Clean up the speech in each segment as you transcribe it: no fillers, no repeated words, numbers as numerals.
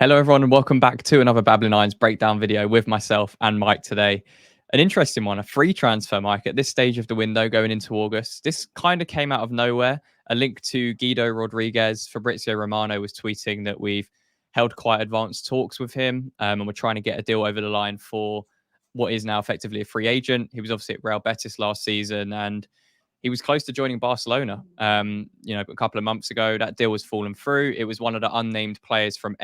Hello, everyone, and welcome back to another Babbling Irons breakdown video with myself and Mike today. An interesting one, a free transfer, Mike, at this stage of the window going into August. This kind of came out of nowhere. A link to Guido Rodriguez. Fabrizio Romano was tweeting that we've held quite advanced talks with him and we're trying to get a deal over the line for what is now effectively a free agent. He was obviously at Real Betis last season and he was close to joining Barcelona. A couple of months ago, that deal was fallen through. It was one of the unnamed players from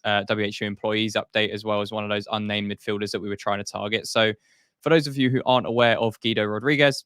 WHU employees update, as well as one of those unnamed midfielders that we were trying to target. So, for those of you who aren't aware of Guido Rodriguez,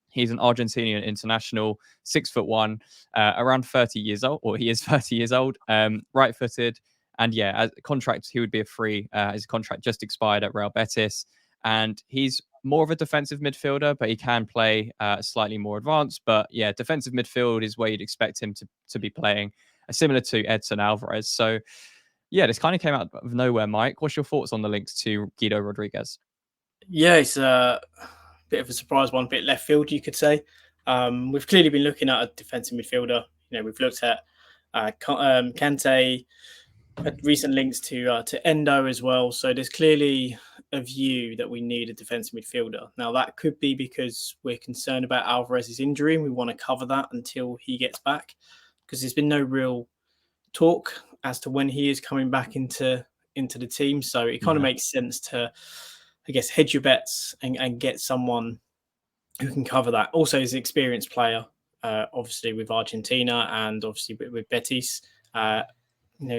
he's an Argentinian international, 6'1", around 30 years old, or he is 30 years old, right-footed. And yeah, as a contract, he would be a free. His contract just expired at Real Betis. And he's more of a defensive midfielder, but he can play slightly more advanced. But yeah, defensive midfield is where you'd expect him to be playing, similar to Edson Alvarez. So yeah, this kind of came out of nowhere. Mike, what's your thoughts on the links to Guido Rodriguez? Yeah, it's a bit of a surprise one, bit left field, you could say. We've clearly been looking at a defensive midfielder. We've looked at Kante, recent links to Endo as well. So there's clearly a view that we need a defensive midfielder. Now, that could be because we're concerned about Alvarez's injury and we want to cover that until he gets back, because there's been no real talk as to when he is coming back into the team. So it kind of makes sense to, I guess, hedge your bets and get someone who can cover that. Also, he's an experienced player, obviously with Argentina and obviously with Betis. A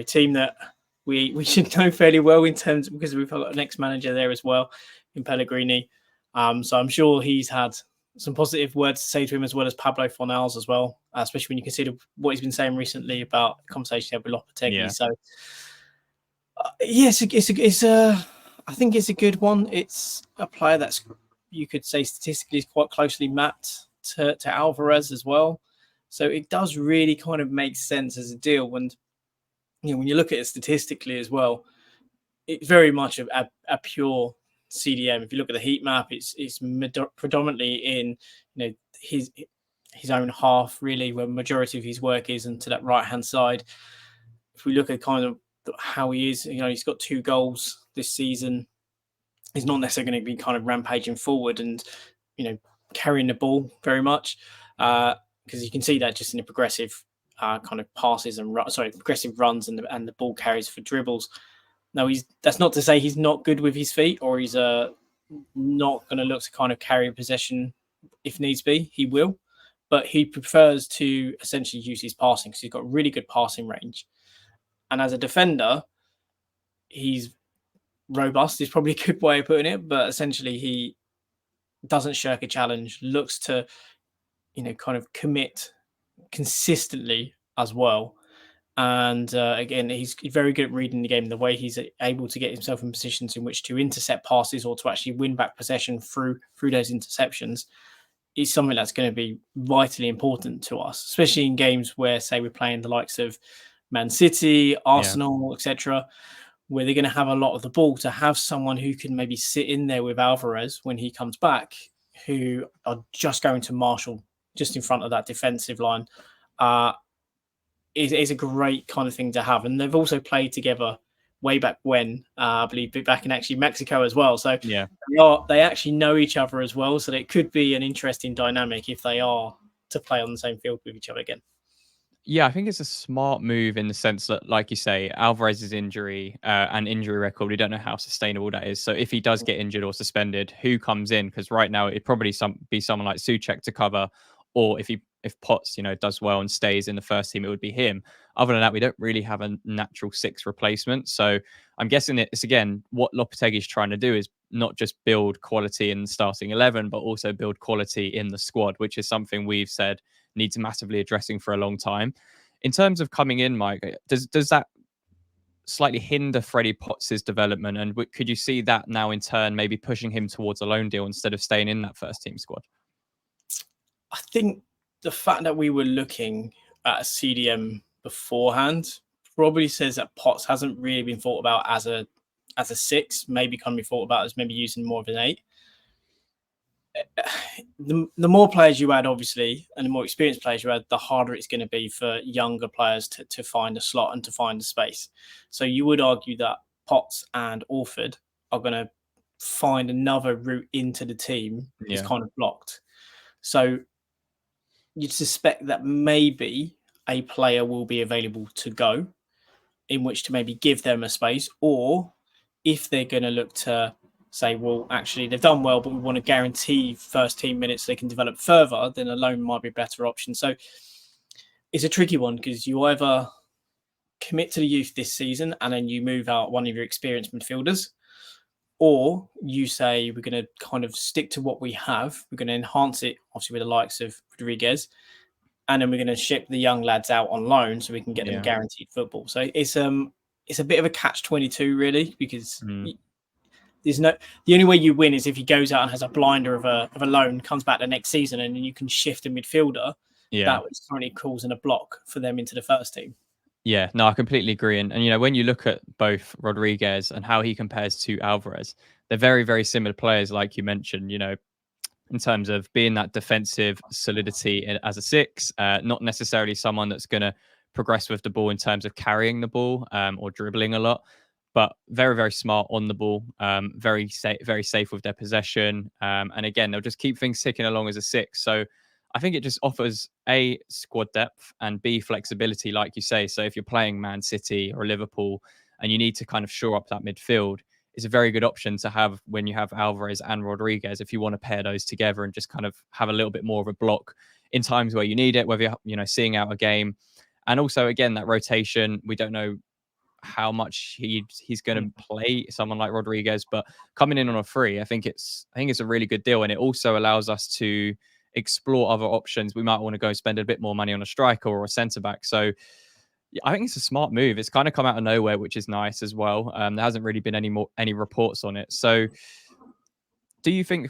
team that we should know fairly well in terms, because we've got an ex-manager there as well in Pellegrini. So I'm sure he's had some positive words to say to him, as well as Pablo Fornals as well, especially when you consider what he's been saying recently about the conversation he had with Lopetegui. Yeah. So yes, I think it's a good one. It's a player that's, you could say, statistically is quite closely mapped to Alvarez as well. So it does really kind of make sense as a deal. And when you look at it statistically as well, it's very much a pure CDM. If you look at the heat map, it's predominantly in his own half, really, where majority of his work is, and to that right hand side. If we look at kind of how he is, he's got 2 goals this season. He's not necessarily going to be kind of rampaging forward and carrying the ball very much, because you can see that just in the progressive kind of passes and progressive runs and the ball carries for dribbles. Now, that's not to say he's not good with his feet, or he's not going to look to kind of carry possession if needs be. He will, but he prefers to essentially use his passing because he's got really good passing range. And as a defender, he's robust is probably a good way of putting it, but essentially he doesn't shirk a challenge, looks to kind of commit consistently as well. And again, he's very good at reading the game. The way he's able to get himself in positions in which to intercept passes or to actually win back possession through those interceptions is something that's going to be vitally important to us, especially in games where, say, we're playing the likes of Man City, Arsenal, etc., where they're going to have a lot of the ball. To have someone who can maybe sit in there with Alvarez when he comes back, who are just going to marshal just in front of that defensive line, is a great kind of thing to have. And they've also played together way back when, I believe, back in actually Mexico as well. So yeah, they actually know each other as well. So it could be an interesting dynamic if they are to play on the same field with each other again. Yeah, I think it's a smart move in the sense that, like you say, Alvarez's injury and injury record, we don't know how sustainable that is. So if he does get injured or suspended, who comes in? Because right now it'd probably be someone like Souček to cover, or if Potts, does well and stays in the first team, it would be him. Other than that, we don't really have a natural 6 replacement. So I'm guessing it's, again, what Lopetegui is trying to do is not just build quality in the starting 11, but also build quality in the squad, which is something we've said needs massively addressing for a long time. In terms of coming in, Mike, does that slightly hinder Freddie Potts' development? And could you see that now in turn maybe pushing him towards a loan deal instead of staying in that first team squad? I think the fact that we were looking at a CDM beforehand probably says that Potts hasn't really been thought about as a 6, maybe can be thought about as maybe using more of an 8. the more players you add, obviously, and the more experienced players you add, the harder it's going to be for younger players to find a slot and to find a space. So you would argue that Potts and Orford are going to find another route into the team is kind of blocked. So you'd suspect that maybe a player will be available to go, in which to maybe give them a space, or if they're going to look to say, well, actually, they've done well, but we want to guarantee first team minutes so they can develop further, then a loan might be a better option. So it's a tricky one because you either commit to the youth this season and then you move out one of your experienced midfielders, or you say we're going to kind of stick to what we have. We're going to enhance it, obviously, with the likes of Rodriguez, and then we're going to ship the young lads out on loan so we can get them guaranteed football. So it's a bit of a catch-22, really, because there's the only way you win is if he goes out and has a blinder of a loan, comes back the next season, and then you can shift a midfielder that was currently causing a block for them into the first team. Yeah, no, I completely agree. And you know, when you look at both Rodriguez and how he compares to Alvarez, they're very, very similar players, like you mentioned, you know, in terms of being that defensive solidity as a six, not necessarily someone that's going to progress with the ball in terms of carrying the ball or dribbling a lot, but very, very smart on the ball, very safe with their possession. And again, they'll just keep things ticking along as a six. So I think it just offers A, squad depth, and B, flexibility, like you say. So if you're playing Man City or Liverpool and you need to kind of shore up that midfield, it's a very good option to have when you have Alvarez and Rodriguez, if you want to pair those together and just kind of have a little bit more of a block in times where you need it, whether you're, you know, seeing out a game. And also, again, that rotation, we don't know how much he's going to play someone like Rodriguez, but coming in on a free, I think it's a really good deal. And it also allows us to explore other options. We might want to go spend a bit more money on a striker or a centre back. So yeah, I think it's a smart move. It's kind of come out of nowhere, which is nice as well. There hasn't really been any reports on it. So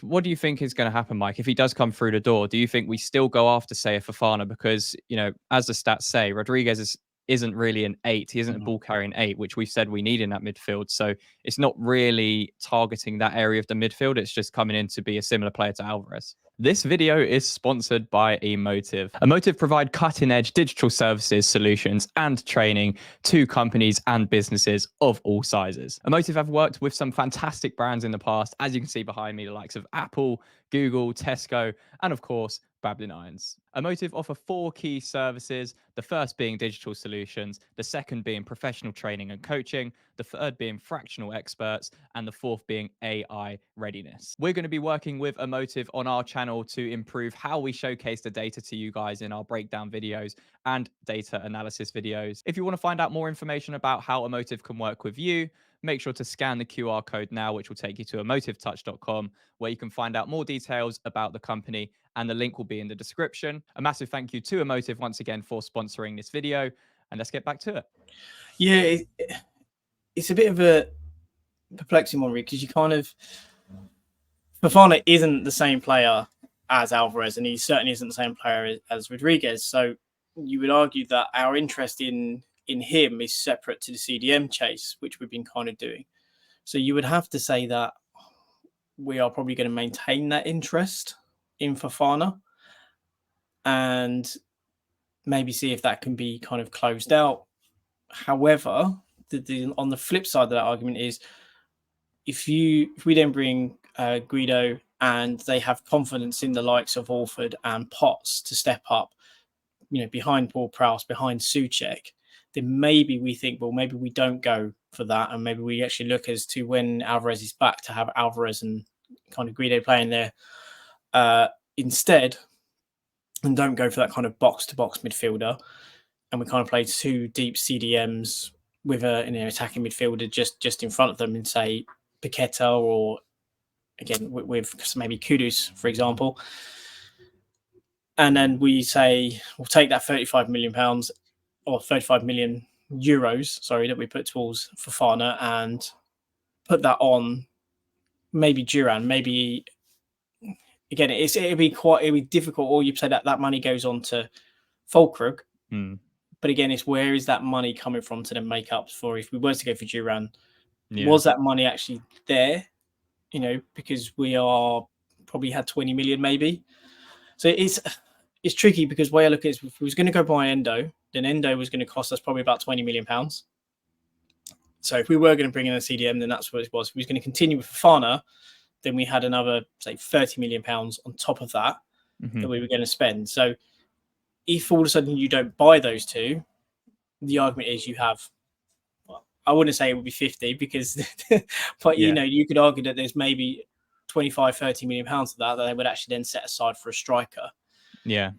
what do you think is going to happen, Mike? If he does come through the door, do you think we still go after, say, a Fofana? Because, you know, as the stats say, Rodriguez isn't really an 8. He isn't a ball carrying 8, which we've said we need in that midfield. So it's not really targeting that area of the midfield. It's just coming in to be a similar player to Alvarez. This video is sponsored by Emotive. Emotive provide cutting-edge digital services, solutions, and training to companies and businesses of all sizes. Emotive have worked with some fantastic brands in the past, as you can see behind me, the likes of Apple, Google, Tesco, and of course, Babbling Irons. Emotive offer 4 key services, the first being digital solutions, the second being professional training and coaching, the third being fractional experts, and the fourth being AI readiness. We're going to be working with Emotive on our channel to improve how we showcase the data to you guys in our breakdown videos and data analysis videos. If you want to find out more information about how Emotive can work with you, make sure to scan the QR code now, which will take you to emotivetouch.com, where you can find out more details about the company, and the link will be in the description. A massive thank you to Emotive once again for sponsoring this video, and let's get back to it. Yeah, it's a bit of a perplexing one, because you kind of, Fofana isn't the same player as Alvarez, and he certainly isn't the same player as Rodriguez. So you would argue that our interest in him is separate to the CDM chase, which we've been kind of doing. So you would have to say that we are probably going to maintain that interest in Fofana and maybe see if that can be kind of closed out. However, on the flip side of that argument is if we then bring Guido and they have confidence in the likes of Orford and Potts to step up, you know, behind Paul Prowse, behind Souček, then maybe we think, well, maybe we don't go for that, and maybe we actually look as to when Alvarez is back to have Alvarez and kind of Guido playing there instead, and don't go for that kind of box-to-box midfielder, and we kind of play 2 deep CDMs with an attacking midfielder just in front of them, and say Paqueta, or again with maybe Kudus, for example. And then we say we'll take that £35 million or 35 million euros, sorry, that we put towards Fofana and put that on maybe Duran. Maybe again, it'd be difficult. Or you say that money goes on to Fulkrug. But again, it's where is that money coming from to then make up for if we were to go for Duran? Was that money actually there? You know, because we are probably had 20 million maybe. So it's tricky because the way I look at it is if we was going to go buy Endo, then Endo was going to cost us probably about 20 million pounds. So if we were going to bring in a CDM, then that's what it was. If we was going to continue with Fofana, then we had another, say, 30 million pounds on top of that that we were going to spend. So if all of a sudden you don't buy those two, the argument is you have, well, I wouldn't say it would be 50 because, but you could argue that there's maybe 25, 30 million pounds of that they would actually then set aside for a striker. Yeah.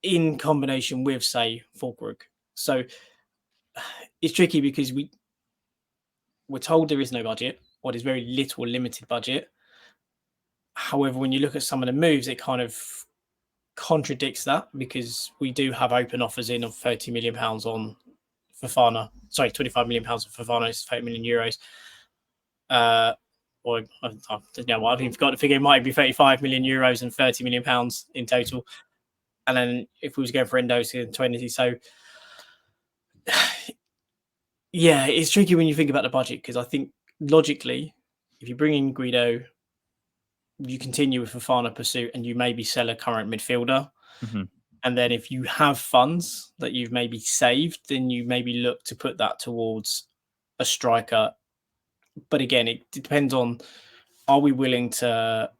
In combination with, say, Fulkrug. So it's tricky because we're told there is no budget, or there's very little limited budget. However, when you look at some of the moves, it kind of contradicts that because we do have open offers in of 30 million pounds on Fofana. Sorry, 25 million pounds on Fofana is 30 million euros. Or I don't know what, I've even forgot the figure. It might be 35 million euros and 30 million pounds in total. And then if we was going for Endos in 20, so yeah, it's tricky when you think about the budget because I think logically, if you bring in Guido, you continue with Fofana pursuit and you maybe sell a current midfielder. And then if you have funds that you've maybe saved, then you maybe look to put that towards a striker. But again, it depends on, are we willing to,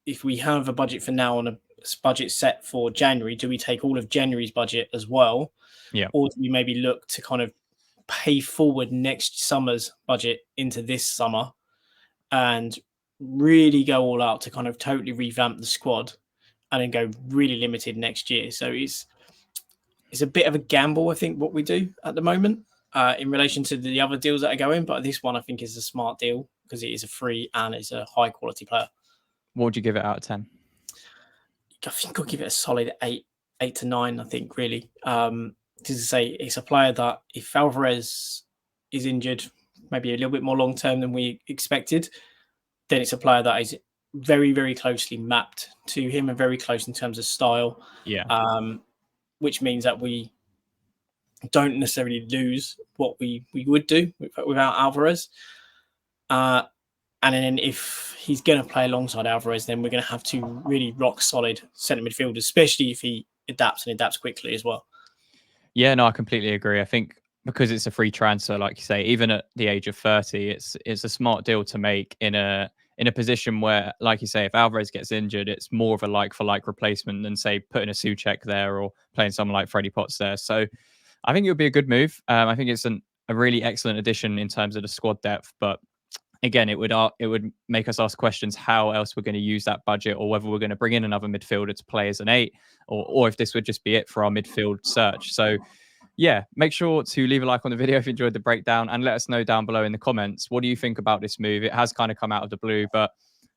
if we have a budget for now and a budget set for January, do we take all of January's budget as well? Yeah. Or do we maybe look to kind of pay forward next summer's budget into this summer and really go all out to kind of totally revamp the squad and then go really limited next year? So it's a bit of a gamble, I think, what we do at the moment in relation to the other deals that are going. But this one, I think, is a smart deal because it is a free and it's a high quality player. What would you give it out of 10? I think I'll give it a solid 8 to 9, I think, really. To say it's a player that if Alvarez is injured, maybe a little bit more long term than we expected, then it's a player that is very, very closely mapped to him and very close in terms of style. Yeah. Which means that we don't necessarily lose what we would do without Alvarez. And then if he's going to play alongside Alvarez, then we're going to have two really rock solid centre midfielders, especially if he adapts quickly as well. Yeah, no, I completely agree. I think because it's a free transfer, like you say, even at the age of 30, it's a smart deal to make in a position where, like you say, if Alvarez gets injured, it's more of a like for like replacement than, say, putting a Souček there or playing someone like Freddie Potts there. So I think it would be a good move. I think it's a really excellent addition in terms of the squad depth, but again, it would make us ask questions how else we're going to use that budget, or whether we're going to bring in another midfielder to play as an 8, or if this would just be it for our midfield search. So yeah, make sure to leave a like on the video if you enjoyed the breakdown, and let us know down below in the comments, what do you think about this move? It has kind of come out of the blue, but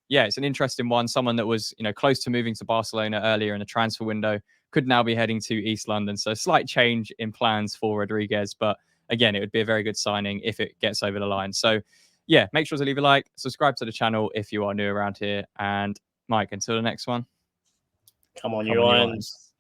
yeah, it's an interesting one. Someone that was, close to moving to Barcelona earlier in the transfer window could now be heading to East London. So slight change in plans for Rodriguez, but again, it would be a very good signing if it gets over the line. So yeah, make sure to leave a like, subscribe to the channel if you are new around here. And Mike, until the next one. Come on, you irons.